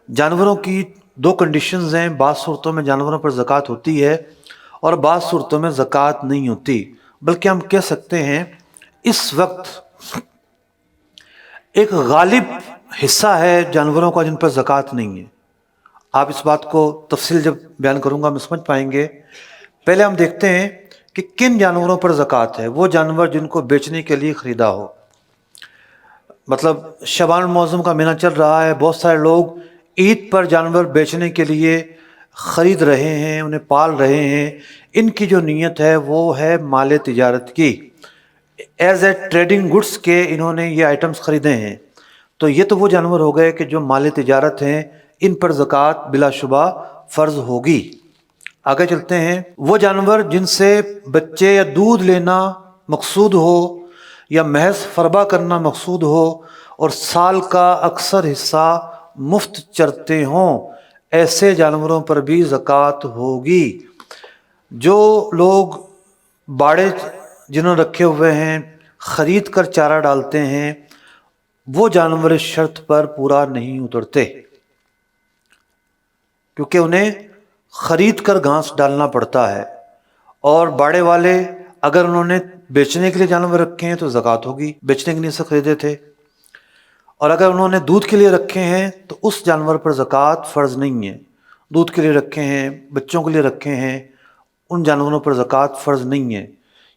جانوروں کی دو کنڈیشنز ہیں، بعض صورتوں میں جانوروں پر زکوٰۃ ہوتی ہے اور بعض صورتوں میں زکوٰۃ نہیں ہوتی، بلکہ ہم کہہ سکتے ہیں اس وقت ایک غالب حصہ ہے جانوروں کا جن پر زکوٰۃ نہیں ہے۔ آپ اس بات کو تفصیل جب بیان کروں گا ہم سمجھ پائیں گے۔ پہلے ہم دیکھتے ہیں کہ کن جانوروں پر زکوٰۃ ہے۔ وہ جانور جن کو بیچنے کے لیے خریدا ہو، مطلب شعبان المعظم کا مہینہ چل رہا ہے، بہت سارے لوگ عید پر جانور بیچنے کے لیے خرید رہے ہیں، انہیں پال رہے ہیں، ان کی جو نیت ہے وہ ہے مال تجارت کی، ایز اے ٹریڈنگ گڈس کے انہوں نے یہ آئٹمز خریدے ہیں، تو یہ تو وہ جانور ہو گئے کہ جو مال تجارت ہیں، ان پر زکوٰۃ بلا شبہ فرض ہوگی۔ آگے چلتے ہیں، وہ جانور جن سے بچے یا دودھ لینا مقصود ہو یا محض فربا کرنا مقصود ہو اور سال کا اکثر حصہ مفت چرتے ہوں، ایسے جانوروں پر بھی زکوٰۃ ہوگی۔ جو لوگ باڑے جنہوں نے رکھے ہوئے ہیں خرید کر چارہ ڈالتے ہیں، وہ جانور اس شرط پر پورا نہیں اترتے، کیونکہ انہیں خرید کر گھاس ڈالنا پڑتا ہے، اور باڑے والے اگر انہوں نے بیچنے کے لیے جانور رکھے ہیں تو زکوٰۃ ہوگی، بیچنے کے لیے سے خریدے تھے، اور اگر انہوں نے دودھ کے لیے رکھے ہیں تو اس جانور پر زکوٰۃ فرض نہیں ہے۔ دودھ کے لیے رکھے ہیں، بچوں کے لیے رکھے ہیں، ان جانوروں پر زکوٰۃ فرض نہیں ہے۔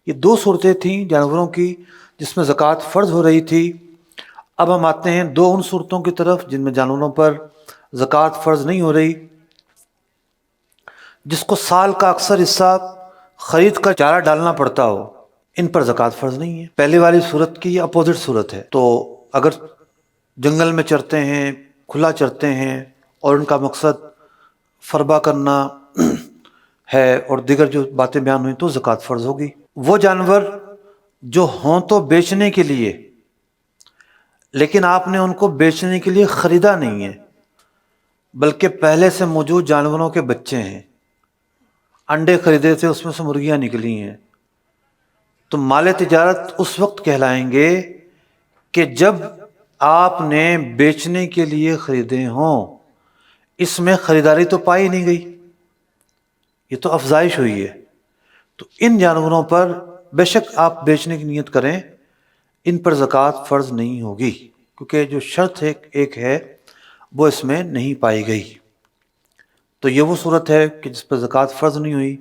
یہ دو صورتیں تھیں جانوروں کی جس میں زکوٰۃ فرض ہو رہی تھی۔ اب ہم آتے ہیں دو ان صورتوں کی طرف جن میں جانوروں پر زکوٰۃ فرض نہیں ہو رہی، جس کو سال کا اکثر حصہ خرید کر چارہ ڈالنا پڑتا ہو، ان پر زکوٰۃ فرض نہیں ہے۔ پہلے والی صورت کی اپوزٹ صورت ہے۔ تو اگر جنگل میں چرتے ہیں، کھلا چرتے ہیں اور ان کا مقصد فربا کرنا ہے اور دیگر جو باتیں بیان ہوئی تو زکوٰۃ فرض ہوگی۔ وہ جانور جو ہوں تو بیچنے کے لیے، لیکن آپ نے ان کو بیچنے کے لیے خریدا نہیں ہے، بلکہ پہلے سے موجود جانوروں کے بچے ہیں، انڈے خریدے تھے، اس میں سے مرغیاں نکلی ہیں، تو مال تجارت اس وقت کہلائیں گے کہ جب آپ نے بیچنے کے لیے خریدے ہوں، اس میں خریداری تو پائی نہیں گئی، یہ تو افزائش ہوئی ہے، تو ان جانوروں پر بے شک آپ بیچنے کی نیت کریں، ان پر زکوٰۃ فرض نہیں ہوگی، کیونکہ جو شرط ایک ہے وہ اس میں نہیں پائی گئی۔ تو یہ وہ صورت ہے کہ جس پر زکوٰۃ فرض نہیں ہوئی۔